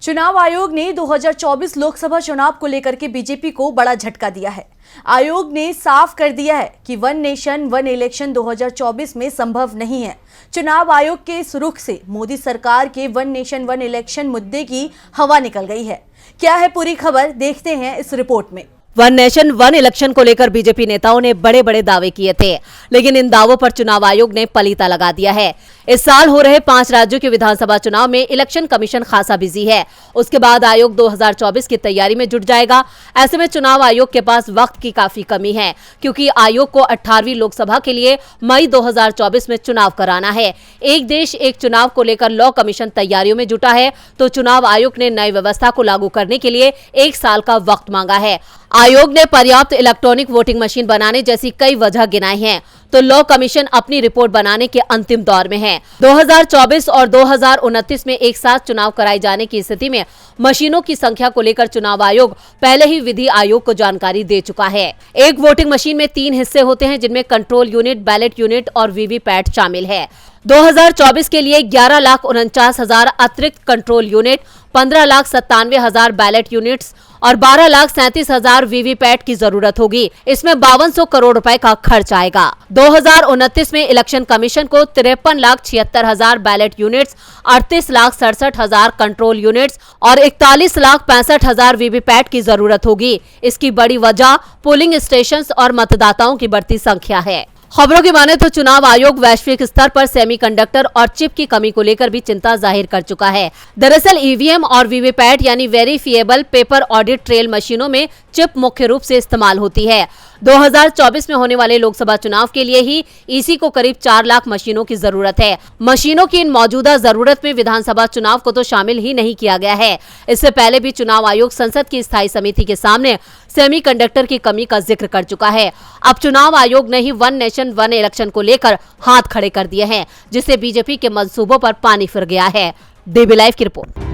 चुनाव आयोग ने 2024 लोकसभा चुनाव को लेकर के बीजेपी को बड़ा झटका दिया है। आयोग ने साफ कर दिया है कि वन नेशन वन इलेक्शन 2024 में संभव नहीं है। चुनाव आयोग के इस रुख से मोदी सरकार के वन नेशन वन इलेक्शन मुद्दे की हवा निकल गई है। क्या है पूरी खबर, देखते हैं इस रिपोर्ट में। वन नेशन वन इलेक्शन को लेकर बीजेपी नेताओं ने बड़े बड़े दावे किए थे, लेकिन इन दावों पर चुनाव आयोग ने पलीता लगा दिया है। इस साल हो रहे 5 राज्यों के विधानसभा चुनाव में इलेक्शन कमीशन खासा बिजी है। उसके बाद आयोग 2024 की तैयारी में जुट जाएगा। ऐसे में चुनाव आयोग के पास वक्त की काफी कमी है, क्योंकि आयोग को 18वीं लोकसभा के लिए मई 2024 में चुनाव कराना है। एक देश एक चुनाव को लेकर लॉ कमीशन तैयारियों में जुटा है, तो चुनाव आयोग ने नई व्यवस्था को लागू करने के लिए 1 साल का वक्त मांगा है। आयोग ने पर्याप्त इलेक्ट्रॉनिक वोटिंग मशीन बनाने जैसी कई वजह गिनाई हैं, तो लॉ कमीशन अपनी रिपोर्ट बनाने के अंतिम दौर में है। 2024 और 2029 में एक साथ चुनाव कराए जाने की स्थिति में मशीनों की संख्या को लेकर चुनाव आयोग पहले ही विधि आयोग को जानकारी दे चुका है। एक वोटिंग मशीन में 3 हिस्से होते हैं, जिनमें कंट्रोल यूनिट, बैलेट यूनिट और वीवीपैट शामिल है। 2024 के लिए 11,49,000 अतिरिक्त कंट्रोल यूनिट, 15,97,000 बैलेट यूनिट्स और 12,37,000 वीवीपैट की जरूरत होगी। इसमें 5200 करोड़ रुपए का खर्च आएगा। 2029 में इलेक्शन कमीशन को 53,76,000 बैलेट यूनिट्स, 38,67,000 कंट्रोल यूनिट्स और 41,65,000 वीवीपैट की जरूरत होगी। इसकी बड़ी वजह पोलिंग स्टेशन और मतदाताओं की बढ़ती संख्या है। खबरों की माने तो चुनाव आयोग वैश्विक स्तर पर सेमीकंडक्टर और चिप की कमी को लेकर भी चिंता जाहिर कर चुका है। दरअसल ईवीएम और वीवीपैट यानी वेरीफिएबल पेपर ऑडिट ट्रेल मशीनों में चिप मुख्य रूप से इस्तेमाल होती है। 2024 में होने वाले लोकसभा चुनाव के लिए ही ईसी को करीब 4 लाख मशीनों की जरूरत है। मशीनों की इन मौजूदा जरूरत में विधानसभा चुनाव को तो शामिल ही नहीं किया गया है। इससे पहले भी चुनाव आयोग संसद की स्थायी समिति के सामने सेमीकंडक्टर की कमी का जिक्र कर चुका है। अब चुनाव आयोग ने ही वन नेशन वन इलेक्शन को लेकर हाथ खड़े कर दिए हैं, जिससे बीजेपी के मंसूबों पर पानी फिर गया है। डीबी लाइव की रिपोर्ट।